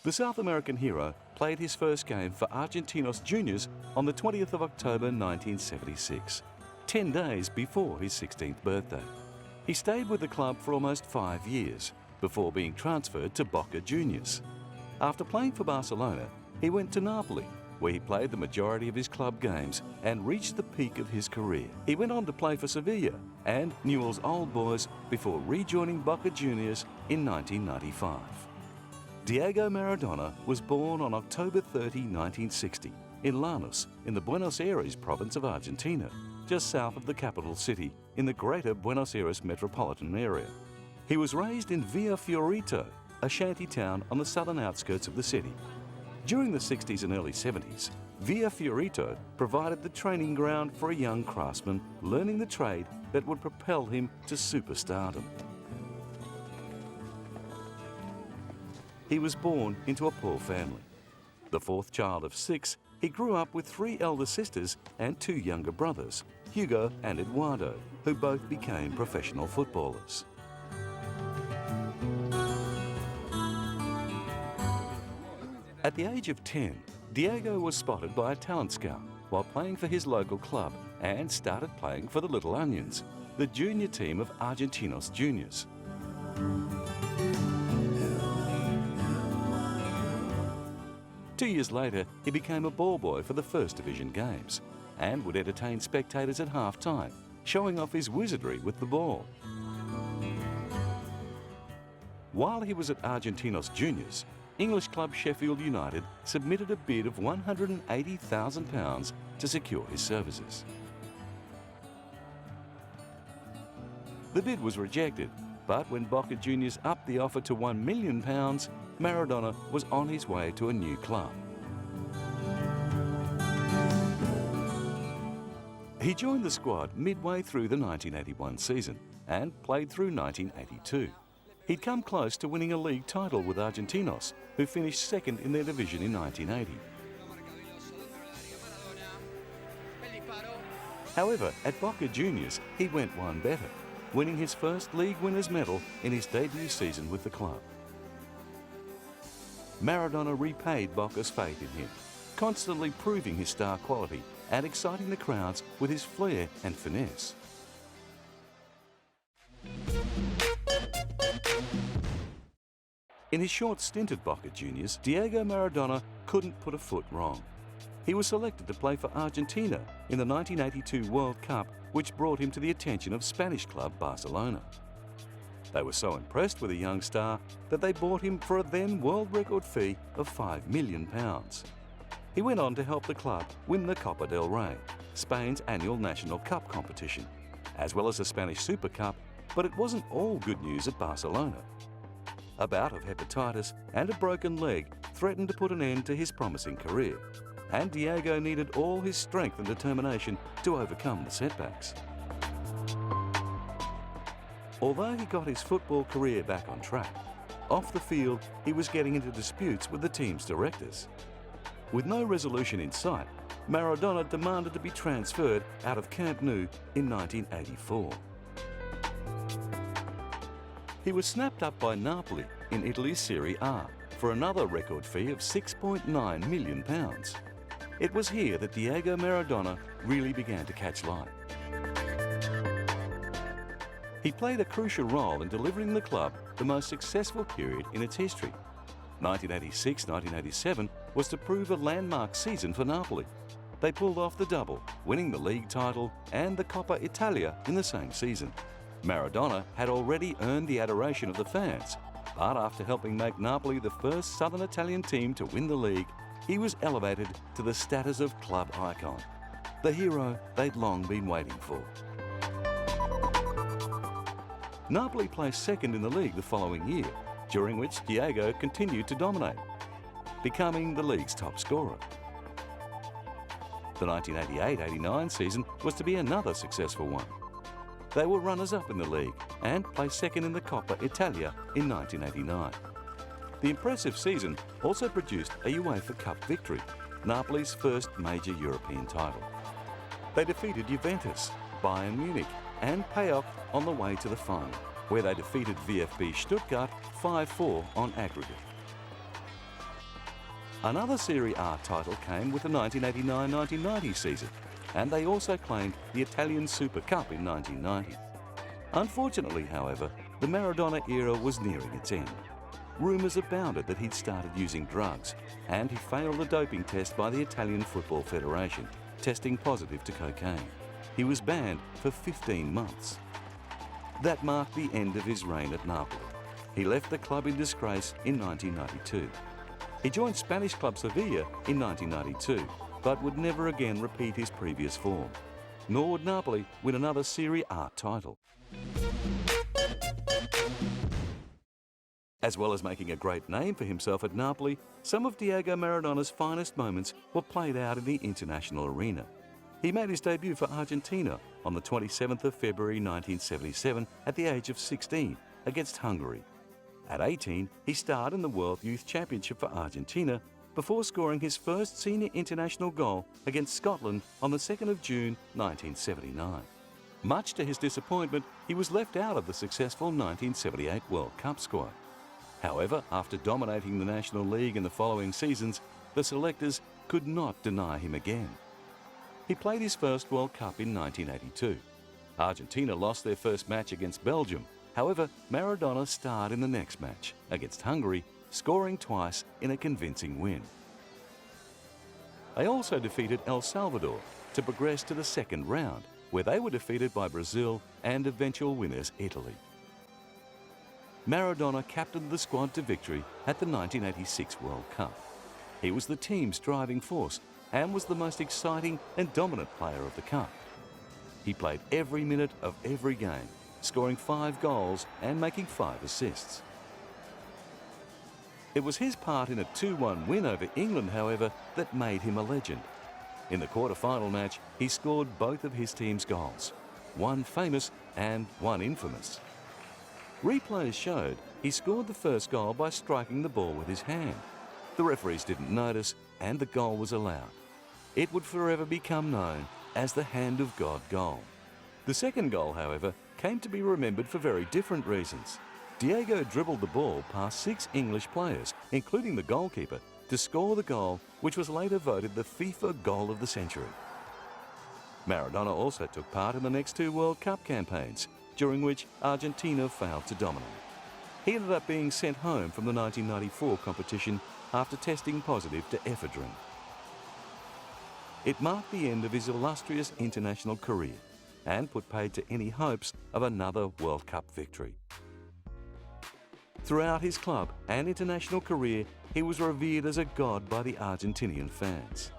The South American hero played his first game for Argentinos Juniors on the 20th of October 1976, 10 days before his 16th birthday. He stayed with the club for almost 5 years before being transferred to Boca Juniors. After playing for Barcelona, he went to Napoli, where he played the majority of his club games and reached the peak of his career. He went on to play for Sevilla and Newell's Old Boys before rejoining Boca Juniors in 1995. Diego Maradona was born on October 30, 1960, in Lanús, in the Buenos Aires province of Argentina, just south of the capital city in the greater Buenos Aires metropolitan area. He was raised in Villa Fiorito, a shanty town on the southern outskirts of the city. During the 60s and early 70s, Villa Fiorito provided the training ground for a young craftsman learning the trade that would propel him to superstardom. He was born into a poor family. The fourth child of 6, he grew up with 3 elder sisters and 2 younger brothers, Hugo and Eduardo, who both became professional footballers. At the age of 10, Diego was spotted by a talent scout while playing for his local club and started playing for the Little Onions, the junior team of Argentinos Juniors. Two years later, he became a ball boy for the First Division games and would entertain spectators at half-time, showing off his wizardry with the ball. While he was at Argentinos Juniors, English club Sheffield United submitted a bid of £180,000 to secure his services. The bid was rejected, but when Boca Juniors upped the offer to £1 million, Maradona was on his way to a new club. He joined the squad midway through the 1981 season and played through 1982. He'd come close to winning a league title with Argentinos, who finished second in their division in 1980. However, at Boca Juniors, he went one better, winning his first league winners' medal in his debut season with the club. Maradona repaid Boca's faith in him, constantly proving his star quality and exciting the crowds with his flair and finesse. In his short stint at Boca Juniors, Diego Maradona couldn't put a foot wrong. He was selected to play for Argentina in the 1982 World Cup, which brought him to the attention of Spanish club Barcelona. They were so impressed with the young star that they bought him for a then world record fee of £5 million. He went on to help the club win the Copa del Rey, Spain's annual national cup competition, as well as the Spanish Super Cup, but it wasn't all good news at Barcelona. A bout of hepatitis and a broken leg threatened to put an end to his promising career, and Diego needed all his strength and determination to overcome the setbacks. Although he got his football career back on track, off the field he was getting into disputes with the team's directors. With no resolution in sight, Maradona demanded to be transferred out of Camp Nou in 1984. He was snapped up by Napoli in Italy's Serie A for another record fee of £6.9 million. It was here that Diego Maradona really began to catch light. He played a crucial role in delivering the club the most successful period in its history. 1986-1987 was to prove a landmark season for Napoli. They pulled off the double, winning the league title and the Coppa Italia in the same season. Maradona had already earned the adoration of the fans, but after helping make Napoli the first southern Italian team to win the league, he was elevated to the status of club icon, the hero they'd long been waiting for. Napoli placed second in the league the following year, during which Diego continued to dominate, becoming the league's top scorer. The 1988-89 season was to be another successful one. They were runners-up in the league and placed second in the Coppa Italia in 1989. The impressive season also produced a UEFA Cup victory, Napoli's first major European title. They defeated Juventus, Bayern Munich and PAOK on the way to the final, where they defeated VfB Stuttgart 5-4 on aggregate. Another Serie A title came with the 1989-1990 season, and they also claimed the Italian Super Cup in 1990. Unfortunately, however, the Maradona era was nearing its end. Rumours abounded that he'd started using drugs, and he failed a doping test by the Italian Football Federation, testing positive to cocaine. He was banned for 15 months. That marked the end of his reign at Napoli. He left the club in disgrace in 1992. He joined Spanish club Sevilla in 1992, but would never again repeat his previous form. Nor would Napoli win another Serie A title. As well as making a great name for himself at Napoli, some of Diego Maradona's finest moments were played out in the international arena. He made his debut for Argentina on the 27th of February 1977 at the age of 16 against Hungary. At 18, he starred in the World Youth Championship for Argentina before scoring his first senior international goal against Scotland on the 2nd of June 1979. Much to his disappointment, he was left out of the successful 1978 World Cup squad. However, after dominating the National League in the following seasons, the selectors could not deny him again. He played his first World Cup in 1982. Argentina lost their first match against Belgium. However, Maradona starred in the next match against Hungary, scoring twice in a convincing win. They also defeated El Salvador to progress to the second round, where they were defeated by Brazil and eventual winners Italy. Maradona captained the squad to victory at the 1986 World Cup. He was the team's driving force and was the most exciting and dominant player of the Cup. He played every minute of every game, scoring 5 goals and making 5 assists. It was his part in a 2-1 win over England, however, that made him a legend. In the quarter-final match, he scored both of his team's goals, one famous and one infamous. Replays showed he scored the first goal by striking the ball with his hand. The referees didn't notice, and the goal was allowed. It would forever become known as the Hand of God goal. The second goal, however, came to be remembered for very different reasons. Diego dribbled the ball past 6 English players, including the goalkeeper, to score the goal, which was later voted the FIFA Goal of the Century. Maradona also took part in the next 2 World Cup campaigns, during which Argentina failed to dominate. He ended up being sent home from the 1994 competition after testing positive to ephedrine. It marked the end of his illustrious international career and put paid to any hopes of another World Cup victory. Throughout his club and international career, he was revered as a god by the Argentinian fans.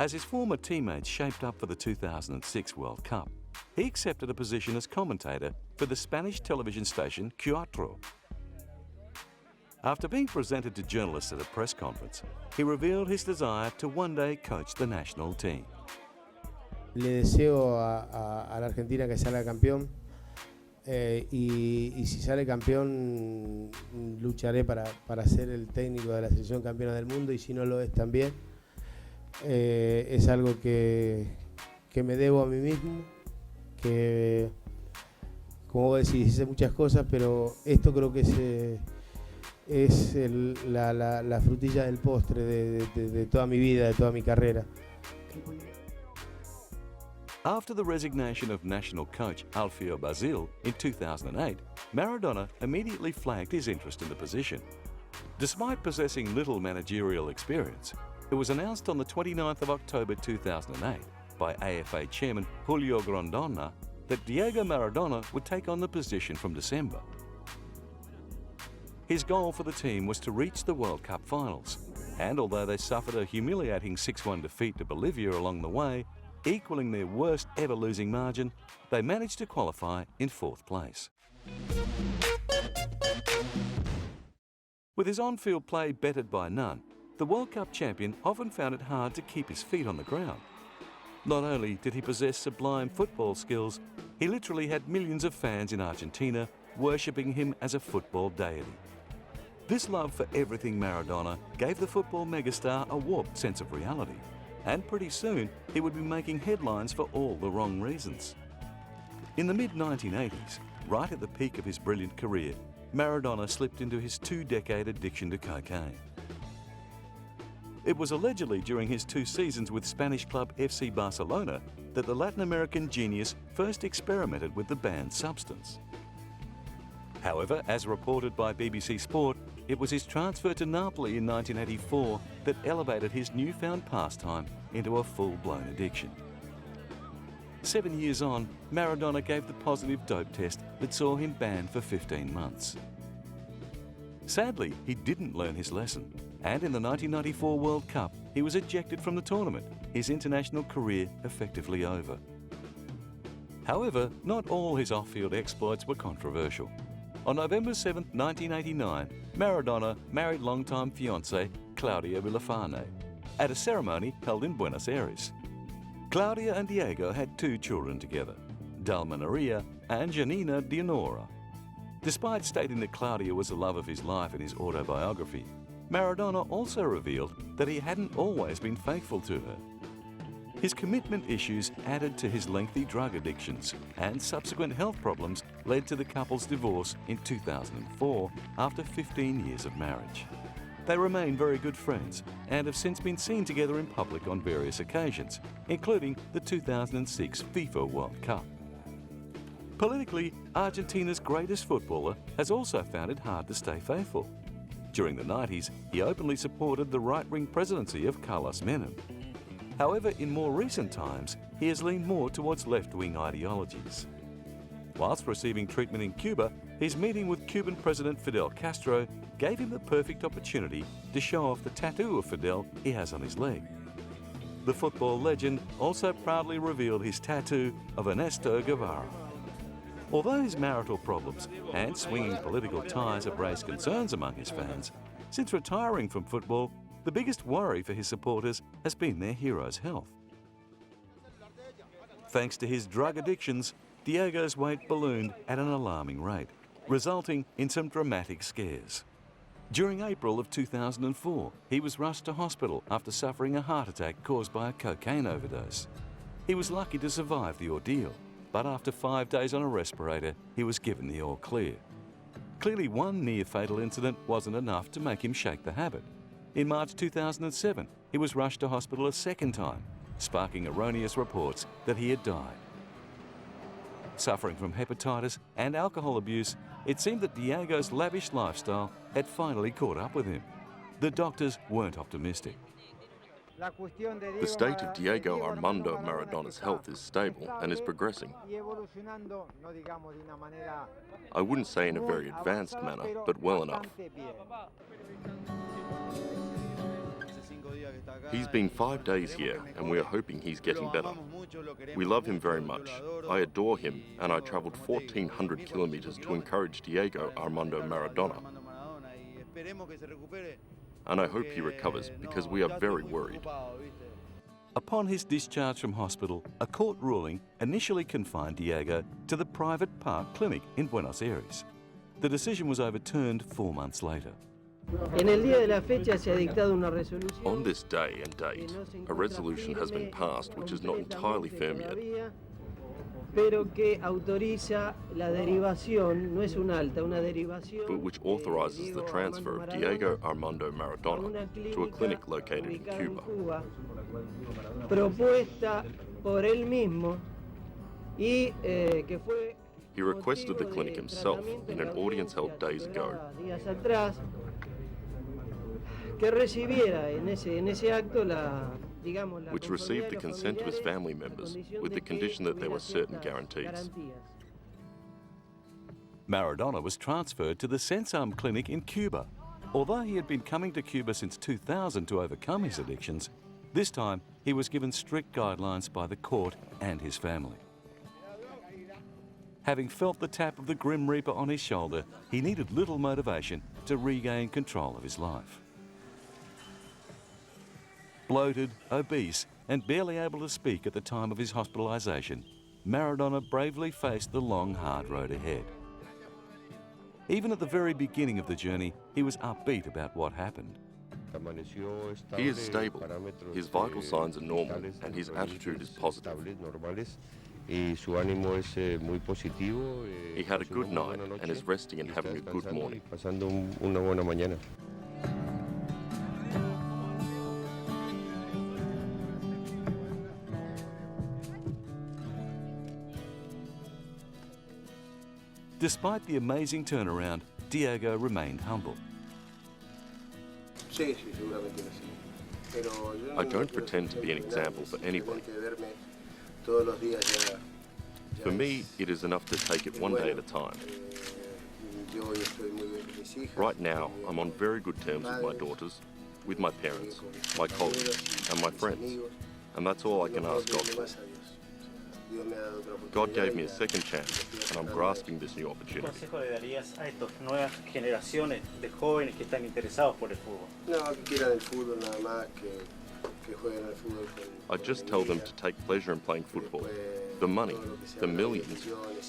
As his former teammates shaped up for the 2006 World Cup, he accepted a position as commentator for the Spanish television station Cuatro. After being presented to journalists at a press conference, he revealed his desire to one day coach the national team. Le deseo a la Argentina que salga campeón y si sale campeón lucharé para ser el técnico de la selección campeona del mundo y si no lo es también. Es algo que me debo a mí mismo, que como vos decís, hice muchas cosas, pero esto creo que es la frutilla del postre de toda mi vida, de toda mi carrera. After the resignation of national coach Alfio Basile in 2008, Maradona immediately flagged his interest in the position. Despite possessing little managerial experience, it was announced on the 29th of October 2008 by AFA chairman Julio Grondona that Diego Maradona would take on the position from December. His goal for the team was to reach the World Cup finals, and although they suffered a humiliating 6-1 defeat to Bolivia along the way, equaling their worst ever losing margin, they managed to qualify in 4th place. With his on-field play bettered by none, the World Cup champion often found it hard to keep his feet on the ground. Not only did he possess sublime football skills, he literally had millions of fans in Argentina worshipping him as a football deity. This love for everything Maradona gave the football megastar a warped sense of reality, and pretty soon he would be making headlines for all the wrong reasons. In the mid-1980s, right at the peak of his brilliant career, Maradona slipped into his 2-decade addiction to cocaine. It was allegedly during his 2 seasons with Spanish club FC Barcelona that the Latin American genius first experimented with the banned substance. However, as reported by BBC Sport, it was his transfer to Napoli in 1984 that elevated his newfound pastime into a full-blown addiction. 7 years on, Maradona gave the positive dope test that saw him banned for 15 months. Sadly, he didn't learn his lesson, and in the 1994 World Cup, he was ejected from the tournament, his international career effectively over. However, not all his off-field exploits were controversial. On November 7, 1989, Maradona married longtime fiancée Claudia Villafane at a ceremony held in Buenos Aires. Claudia and Diego had 2 children together, Dalma Maria and Janina Dianora. Despite stating that Claudia was the love of his life in his autobiography, Maradona also revealed that he hadn't always been faithful to her. His commitment issues added to his lengthy drug addictions, and subsequent health problems led to the couple's divorce in 2004 after 15 years of marriage. They remain very good friends and have since been seen together in public on various occasions, including the 2006 FIFA World Cup. Politically, Argentina's greatest footballer has also found it hard to stay faithful. During the 90s, he openly supported the right-wing presidency of Carlos Menem. However, in more recent times, he has leaned more towards left-wing ideologies. Whilst receiving treatment in Cuba, his meeting with Cuban President Fidel Castro gave him the perfect opportunity to show off the tattoo of Fidel he has on his leg. The football legend also proudly revealed his tattoo of Ernesto Guevara. Although his marital problems and swinging political ties have raised concerns among his fans, since retiring from football, the biggest worry for his supporters has been their hero's health. Thanks to his drug addictions, Diego's weight ballooned at an alarming rate, resulting in some dramatic scares. During April of 2004, he was rushed to hospital after suffering a heart attack caused by a cocaine overdose. He was lucky to survive the ordeal, but after 5 days on a respirator, he was given the all clear. Clearly, one near-fatal incident wasn't enough to make him shake the habit. In March 2007, he was rushed to hospital a second time, sparking erroneous reports that he had died. Suffering from hepatitis and alcohol abuse, it seemed that Diego's lavish lifestyle had finally caught up with him. The doctors weren't optimistic. The state of Diego Armando Maradona's health is stable and is progressing. I wouldn't say in a very advanced manner, but well enough. He's been 5 days here, and we are hoping he's getting better. We love him very much. I adore him, and I travelled 1,400 kilometres to encourage Diego Armando Maradona. And I hope he recovers, because we are very worried. Upon his discharge from hospital, a court ruling initially confined Diego to the private park clinic in Buenos Aires. The decision was overturned 4 months later. On this day and date, a resolution has been passed which is not entirely firm yet, but which authorises the transfer of Diego Armando Maradona to a clinic located in Cuba. He requested the clinic himself in an audience held days ago. Which received the consent of his family members with the condition that there were certain guarantees. Maradona was transferred to the Sensam clinic in Cuba. Although he had been coming to Cuba since 2000 to overcome his addictions, this time he was given strict guidelines by the court and his family. Having felt the tap of the Grim Reaper on his shoulder, he needed little motivation to regain control of his life. Bloated, obese, and barely able to speak at the time of his hospitalisation, Maradona bravely faced the long, hard road ahead. Even at the very beginning of the journey, he was upbeat about what happened. He is stable, his vital signs are normal, and his attitude is positive. He had a good night and is resting and having a good morning. Despite the amazing turnaround, Diego remained humble. I don't pretend to be an example for anybody. For me, it is enough to take it one day at a time. Right now, I'm on very good terms with my daughters, with my parents, my colleagues, and my friends. And that's all I can ask God for. God gave me a second chance, and I'm grasping this new opportunity. I just tell them to take pleasure in playing football. The money, the millions,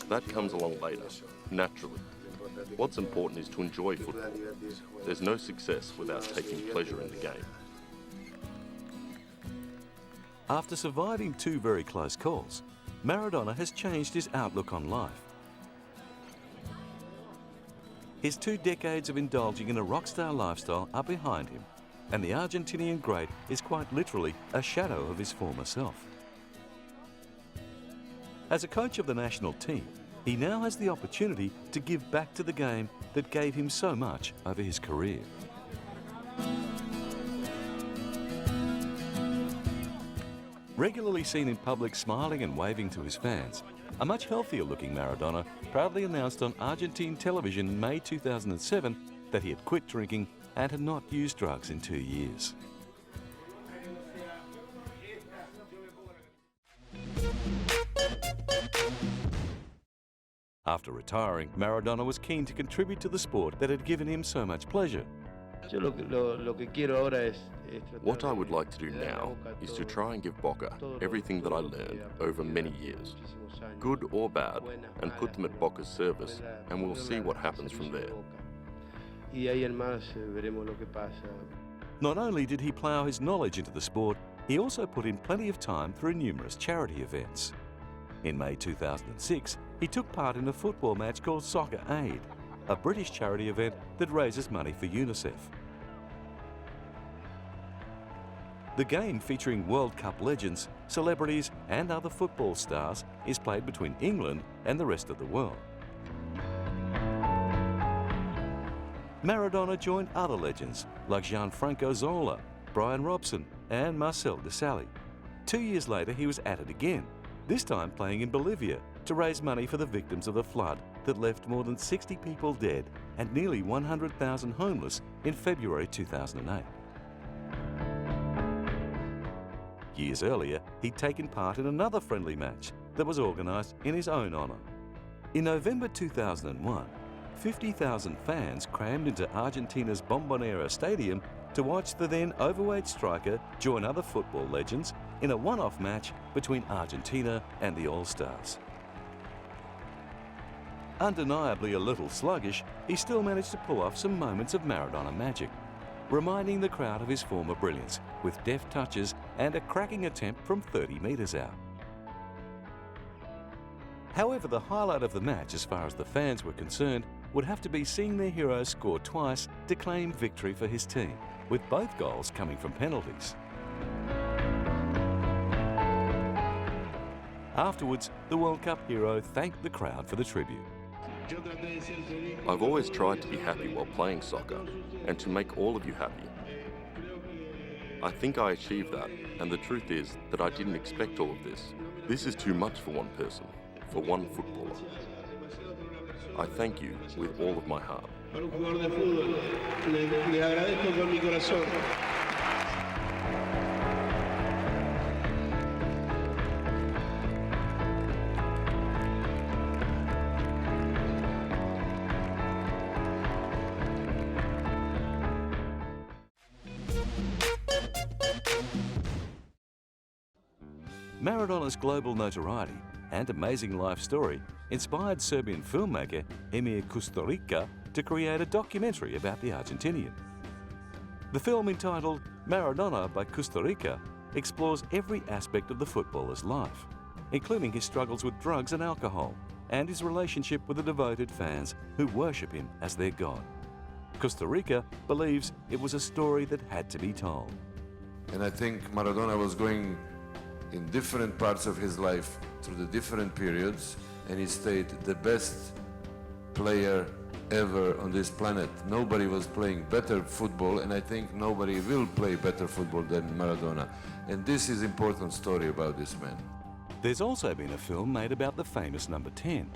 that comes along later, naturally. What's important is to enjoy football. There's no success without taking pleasure in the game. After surviving two very close calls, Maradona has changed his outlook on life. His 2 decades of indulging in a rockstar lifestyle are behind him, and the Argentinian great is quite literally a shadow of his former self. As a coach of the national team, he now has the opportunity to give back to the game that gave him so much over his career. Regularly seen in public smiling and waving to his fans, a much healthier-looking Maradona proudly announced on Argentine television in May 2007 that he had quit drinking and had not used drugs in 2 years. After retiring, Maradona was keen to contribute to the sport that had given him so much pleasure. What I would like to do now is to try and give Boca everything that I learned over many years, good or bad, and put them at Boca's service, and we'll see what happens from there. Not only did he plough his knowledge into the sport, he also put in plenty of time through numerous charity events. In May 2006, he took part in a football match called Soccer Aid, a British charity event that raises money for UNICEF. The game, featuring World Cup legends, celebrities and other football stars, is played between England and the rest of the world. Maradona joined other legends like Gianfranco Zola, Brian Robson and Marcel Desailly. 2 years later he was at it again, this time playing in Bolivia to raise money for the victims of the flood that left more than 60 people dead and nearly 100,000 homeless in February 2008. Years earlier, he'd taken part in another friendly match that was organised in his own honour. In November 2001, 50,000 fans crammed into Argentina's Bombonera Stadium to watch the then overweight striker join other football legends in a one-off match between Argentina and the All-Stars. Undeniably a little sluggish, he still managed to pull off some moments of Maradona magic, reminding the crowd of his former brilliance with deft touches and a cracking attempt from 30 metres out. However, the highlight of the match, as far as the fans were concerned, would have to be seeing their hero score twice to claim victory for his team, with both goals coming from penalties. Afterwards, the World Cup hero thanked the crowd for the tribute. I've always tried to be happy while playing soccer and to make all of you happy. I think I achieved that, and the truth is that I didn't expect all of this. This is too much for one person, for one footballer. I thank you with all of my heart. Maradona's global notoriety and amazing life story inspired Serbian filmmaker Emir Kusturica to create a documentary about the Argentinian. The film, entitled Maradona by Kusturica, explores every aspect of the footballer's life, including his struggles with drugs and alcohol, and his relationship with the devoted fans who worship him as their god. Costa Rica believes it was a story that had to be told. And I think Maradona was going in different parts of his life through the different periods, and he stayed the best player ever on this planet. Nobody was playing better football, and I think nobody will play better football than Maradona. And this is an important story about this man. There's also been a film made about the famous number 10.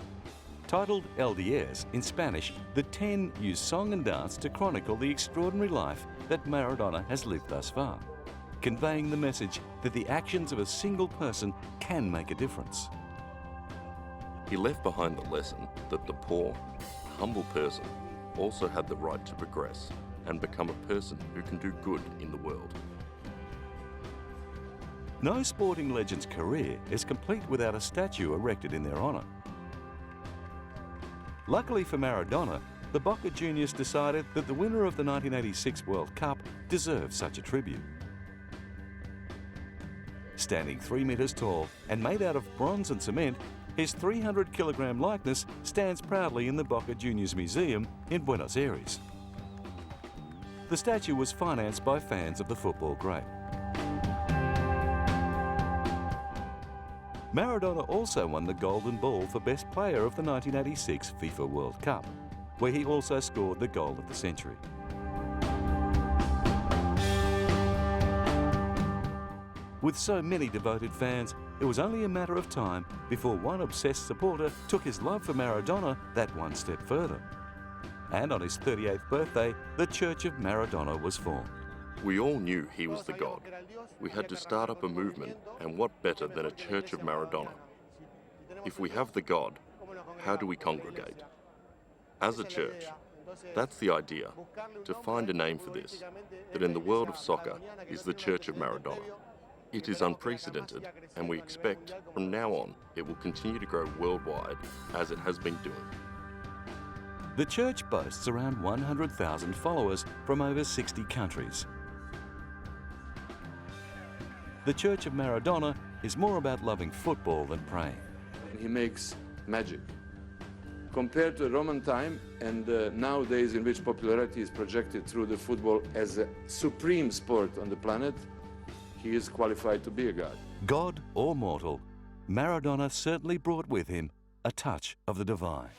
Titled El Diez, in Spanish, the 10 use song and dance to chronicle the extraordinary life that Maradona has lived thus far, conveying the message that the actions of a single person can make a difference. He left behind the lesson that the poor, humble person also had the right to progress and become a person who can do good in the world. No sporting legend's career is complete without a statue erected in their honour. Luckily for Maradona, the Boca Juniors decided that the winner of the 1986 World Cup deserved such a tribute. Standing 3 metres tall and made out of bronze and cement, his 300-kilogram likeness stands proudly in the Boca Juniors Museum in Buenos Aires. The statue was financed by fans of the football great. Maradona also won the Golden Ball for Best Player of the 1986 FIFA World Cup, where he also scored the goal of the century. With so many devoted fans, it was only a matter of time before one obsessed supporter took his love for Maradona that one step further. And on his 38th birthday, the Church of Maradona was formed. We all knew he was the god. We had to start up a movement, and what better than a Church of Maradona? If we have the god, how do we congregate? As a church, that's the idea, to find a name for this, that in the world of soccer is the Church of Maradona. It is unprecedented, and we expect from now on it will continue to grow worldwide as it has been doing. The church boasts around 100,000 followers from over 60 countries. The Church of Maradona is more about loving football than praying. He makes magic. Compared to the Roman time and nowadays in which popularity is projected through the football as a supreme sport on the planet, he is qualified to be a god. God or mortal, Maradona certainly brought with him a touch of the divine.